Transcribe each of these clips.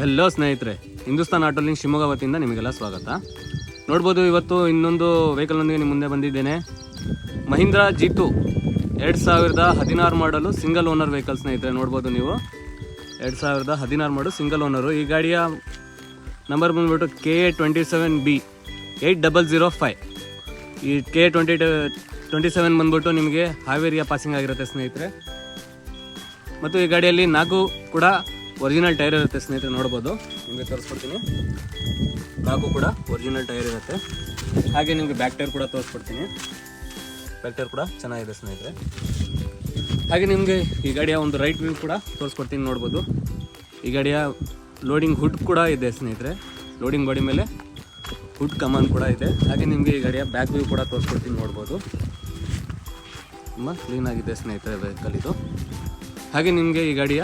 Hello ಸ್ನೇಹಿತರೆ, Hindustan auto link Shivamogga ವತಿಯಿಂದ ನಿಮಗೆಲ್ಲ ಸ್ವಾಗತ. ನೋಡ್ಬೋದು, ಇವತ್ತು ಇನ್ನೊಂದು ವೆಹಿಕಲ್ನೊಂದಿಗೆ ನಿಮ್ಮ ಮುಂದೆ ಬಂದಿದ್ದೇನೆ. ಮಹೀಂದ್ರ G2 2016 ಮಾಡಲು ಸಿಂಗಲ್ ಓನರ್ ವೆಹಿಕಲ್ ಸ್ನೇಹಿತರೆ. ನೋಡ್ಬೋದು ನೀವು 2016 ಮಾಡಲು ಸಿಂಗಲ್ ಓನರು. ಈ ಗಾಡಿಯ ನಂಬರ್ ಬಂದುಬಿಟ್ಟು KA27B 8005. ಈ KA27 ಬಂದ್ಬಿಟ್ಟು ನಿಮಗೆ ಹಾವೇರಿಯ ಪಾಸಿಂಗ್ ಆಗಿರುತ್ತೆ ಸ್ನೇಹಿತರೆ. ಮತ್ತು ಈ ಗಾಡಿಯಲ್ಲಿ 4 ಕೂಡ ಒರಿಜಿನಲ್ ಟೈರ್ ಇರುತ್ತೆ ಸ್ನೇಹಿತರೆ. ನೋಡ್ಬೋದು, ನಿಮಗೆ ತೋರಿಸ್ಕೊಡ್ತೀನಿ. 4 ಕೂಡ ಒರಿಜಿನಲ್ ಟೈರ್ ಇರುತ್ತೆ. ಹಾಗೆ ನಿಮಗೆ ಬ್ಯಾಕ್ ಟೈರ್ ಕೂಡ ತೋರಿಸ್ಕೊಡ್ತೀನಿ. ಬ್ಯಾಕ್ ಟೈರ್ ಕೂಡ ಚೆನ್ನಾಗಿದೆ ಸ್ನೇಹಿತರೆ. ಹಾಗೆ ನಿಮಗೆ ಈ ಗಾಡಿಯ ಒಂದು ರೈಟ್ ವ್ಯೂ ಕೂಡ ತೋರಿಸ್ಕೊಡ್ತೀನಿ. ನೋಡ್ಬೋದು, ಈ ಗಾಡಿಯ ಲೋಡಿಂಗ್ ಹುಡ್ ಕೂಡ ಇದೆ ಸ್ನೇಹಿತರೆ. ಲೋಡಿಂಗ್ ಬಾಡಿ ಮೇಲೆ ಹುಡ್ ಕಮಾನ್ ಕೂಡ ಇದೆ. ಹಾಗೆ ನಿಮಗೆ ಈ ಗಾಡಿಯ ಬ್ಯಾಕ್ ವ್ಯೂ ಕೂಡ ತೋರಿಸ್ಕೊಡ್ತೀನಿ. ನೋಡ್ಬೋದು, ತುಂಬ ಕ್ಲೀನಾಗಿದೆ ಸ್ನೇಹಿತರೆ ವೆಹಿಕಲ್ ಇದು. ಹಾಗೆ ನಿಮಗೆ ಈ ಗಾಡಿಯ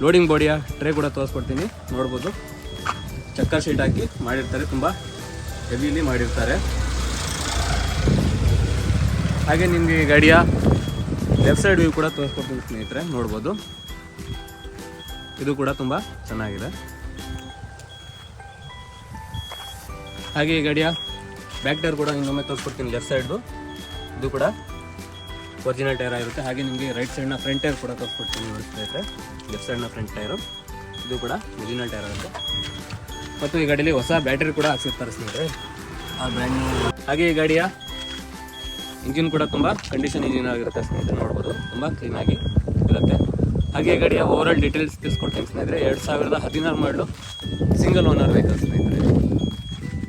ಲೋಡಿಂಗ್ ಬಾಡಿಯ ಟ್ರೇ ಕೂಡ ತೋರಿಸ್ಕೊಡ್ತೀನಿ. ನೋಡ್ಬೋದು, ಚಕ್ಕರ್ ಶೀಟ್ ಹಾಕಿ ಮಾಡಿರ್ತಾರೆ, ತುಂಬ ಹೆವಿಲಿ ಮಾಡಿರ್ತಾರೆ. ಹಾಗೆ ನಿಮಗೆ ಈ ಗಾಡಿಯ ಲೆಫ್ಟ್ ಸೈಡ್ ವ್ಯೂ ಕೂಡ ತೋರಿಸ್ಕೊಡ್ತೀನಿ ಸ್ನೇಹಿತರೆ. ನೋಡ್ಬೋದು, ಇದು ಕೂಡ ತುಂಬ ಚೆನ್ನಾಗಿದೆ. ಹಾಗೆ ಈ ಗಾಡಿಯ ಬ್ಯಾಕ್ ಟೈರ್ ಕೂಡ ಇನ್ನೊಮ್ಮೆ ತೋರಿಸ್ಕೊಡ್ತೀನಿ. ಲೆಫ್ಟ್ ಸೈಡ್ದು ಇದು ಕೂಡ ಒರಿಜಿನಲ್ ಟೈರ್ ಆಗಿರುತ್ತೆ. ಹಾಗೆ ನಿಮಗೆ ರೈಟ್ ಸೈಡ್ನ ಫ್ರಂಟ್ ಟೈರ್ ಕೂಡ ತೋರಿಸ್ಕೊಡ್ತೀನಿ ಸ್ನೇಹಿತರೆ. ಲೆಫ್ಟ್ ಸೈಡ್ನ ಫ್ರಂಟ್ ಟೈರು ಇದು ಕೂಡ ಒರಿಜಿನಲ್ ಟೈರ್ ಆಗುತ್ತೆ. ಮತ್ತು ಈ ಗಾಡಿಯಲ್ಲಿ ಹೊಸ ಬ್ಯಾಟರಿ ಕೂಡ ಹಾಕ್ಸಿರ್ತಾರೆ ಸ್ನೇಹಿತರೆ, ಆ ಬ್ರ್ಯಾಂಡ್ ನ್ಯೂ. ಹಾಗೆ ಈ ಗಾಡಿಯ ಇಂಜಿನ್ ಕೂಡ ತುಂಬ ಕಂಡೀಷನ್ ಇಂಜಿನ್ ಆಗಿರುತ್ತೆ ಸ್ನೇಹಿತರೆ. ನೋಡ್ಬೋದು, ತುಂಬ ಕ್ಲೀನಾಗಿ ಇರುತ್ತೆ. ಹಾಗೆ ಈ ಗಾಡಿಯ ಓವರಾಲ್ ಡೀಟೇಲ್ಸ್ ತಿಳಿಸ್ಕೊಡ್ತೀನಿ ಸ್ನೇಹಿತರೆ. 2016 ಮಾಡಲು ಸಿಂಗಲ್ ಓನರ್ ವೆಹಿಕಲ್ ಸ್ನೇಹಿತರೆ.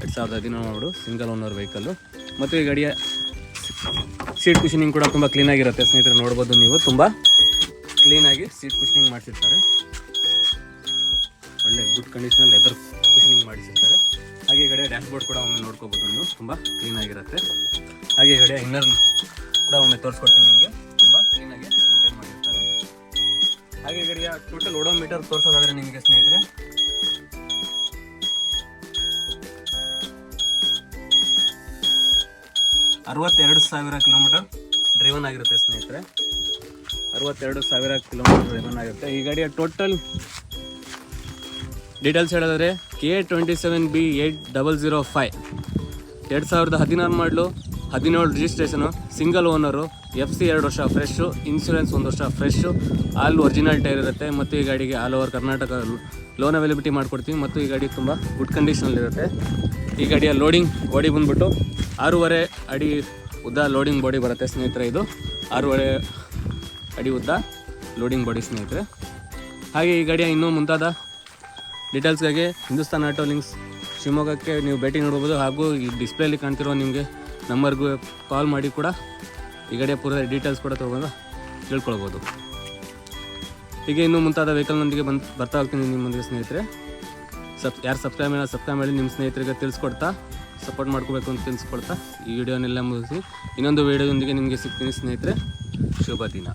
2016 ಮಾಡಲು ಸಿಂಗಲ್ ಓನರ್ ವೆಹಿಕಲ್ಲು. ಮತ್ತು ಈ ಗಾಡಿಯ ಸೀಟ್ ಕುಷನಿಂಗ್ ಕೂಡ ತುಂಬ ಕ್ಲೀನಾಗಿರುತ್ತೆ ಸ್ನೇಹಿತರೆ. ನೋಡ್ಬೋದು, ನೀವು ತುಂಬ ಕ್ಲೀನಾಗಿ ಸೀಟ್ ಕುಷನಿಂಗ್ ಮಾಡಿಸಿರ್ತಾರೆ. ಒಳ್ಳೆ ಗುಡ್ ಕಂಡೀಷನಲ್ಲಿ ಲೆದರ್ ಕುಷನಿಂಗ್ ಮಾಡಿಸಿರ್ತಾರೆ. ಹಾಗೆ ಈ ಕಡೆ ಡ್ಯಾಶ್ ಬೋರ್ಡ್ ಕೂಡ ಒಮ್ಮೆ ನೋಡ್ಕೋಬೋದು ನೀವು, ತುಂಬ ಕ್ಲೀನಾಗಿರುತ್ತೆ. ಹಾಗೆ ಈ ಕಡೆ ಇನ್ನರ್ ಕೂಡ ಒಮ್ಮೆ ತೋರಿಸ್ಕೊಡ್ತೀನಿ ನಿಮಗೆ, ತುಂಬ ಕ್ಲೀನಾಗಿ ಮೇಂಟೈನ್ ಮಾಡಿರ್ತಾರೆ. ಹಾಗೆ ಈ ಕಡೆಯ ಟೋಟಲ್ ಓಡೋಮೀಟರ್ ತೋರಿಸೋದಾದರೆ ನಿಮಗೆ ಸ್ನೇಹಿತರೆ 62,000 ಕಿಲೋಮೀಟರ್ ಡ್ರೈವನ್ ಆಗಿರುತ್ತೆ ಸ್ನೇಹಿತರೆ. 62,000 ಕಿಲೋಮೀಟರ್ ಡ್ರೈವನ್ ಆಗಿರುತ್ತೆ. ಈ ಗಾಡಿಯ ಟೋಟಲ್ ಡೀಟೇಲ್ಸ್ ಹೇಳೋದಾದರೆ KA27B 8005 2016 ಮಾಡಲು, 17 ರಿಜಿಸ್ಟ್ರೇಷನು, ಸಿಂಗಲ್ ಓನರು, FC 2 ವರ್ಷ ಫ್ರೆಶ್ಶು, ಇನ್ಶೂರೆನ್ಸ್ 1 ವರ್ಷ ಫ್ರೆಶ್ಶು, ಆಲ್ ಒರಿಜಿನಲ್ ಟೈರ್ ಇರುತ್ತೆ. ಮತ್ತು ಈ ಗಾಡಿಗೆ all over Karnataka loan availability ಮಾಡ್ಕೊಡ್ತೀವಿ. ಮತ್ತು ಈ ಗಾಡಿ ತುಂಬ ಗುಡ್ ಕಂಡೀಷನಲ್ಲಿರುತ್ತೆ. ಈ ಗಾಡಿಯ ಲೋಡಿಂಗ್ ಬಾಡಿ ಬಂದ್ಬಿಟ್ಟು 6.5 ಅಡಿ ಉದ್ದ ಲೋಡಿಂಗ್ ಬಾಡಿ ಬರುತ್ತೆ ಸ್ನೇಹಿತರೆ. ಇದು 6.5 ಅಡಿ ಉದ್ದ ಲೋಡಿಂಗ್ ಬಾಡಿ ಸ್ನೇಹಿತರೆ. ಹಾಗೆ ಈ ಗಾಡಿಯ ಇನ್ನೂ ಮುಂತಾದ ಡೀಟೇಲ್ಸ್ಗಾಗಿ ಹಿಂದೂಸ್ತಾನ್ ಆಟೋ ಲಿಂಕ್ಸ್ ಶಿವಮೊಗ್ಗಕ್ಕೆ ನೀವು ಭೇಟಿ ನೀಡ್ಬೋದು. ಹಾಗೂ ಈ ಡಿಸ್ಪ್ಲೇಲಿ ಕಾಣ್ತಿರೋ ನಿಮಗೆ ನಂಬರ್ಗೂ ಕಾಲ್ ಮಾಡಿ ಕೂಡ ಈ ಗಾಡಿಯ ಪೂರ ಡೀಟೇಲ್ಸ್ ಕೂಡ ತೊಗೊಂಡು ತಿಳ್ಕೊಳ್ಬೋದು. ಹೀಗೆ ಇನ್ನೂ ಮುಂತಾದ ವೆಹಿಕಲ್ನೊಂದಿಗೆ ಬರ್ತಾ ಹೋಗ್ತೀನಿ ನಿಮ್ಮೊಂದಿಗೆ ಸ್ನೇಹಿತರೆ. ಯಾರು ಸಬ್ಸ್ಕ್ರೈಬ್ ಮಾಡಿ ನಿಮ್ಮ ಸ್ನೇಹಿತರಿಗೆ ತಿಳಿಸ್ಕೊಡ್ತಾ ಸಪೋರ್ಟ್ ಮಾಡ್ಕೋಬೇಕು ಅಂತ ತಿಳಿಸ್ಕೊಡ್ತಾ ಈ ವಿಡಿಯೋನೆಲ್ಲ ಮುಗಿಸಿ ಇನ್ನೊಂದು ವಿಡಿಯೋದೊಂದಿಗೆ ನಿಮಗೆ ಸಿಗ್ತೀನಿ ಸ್ನೇಹಿತರೆ. ಶುಭ ದಿನ.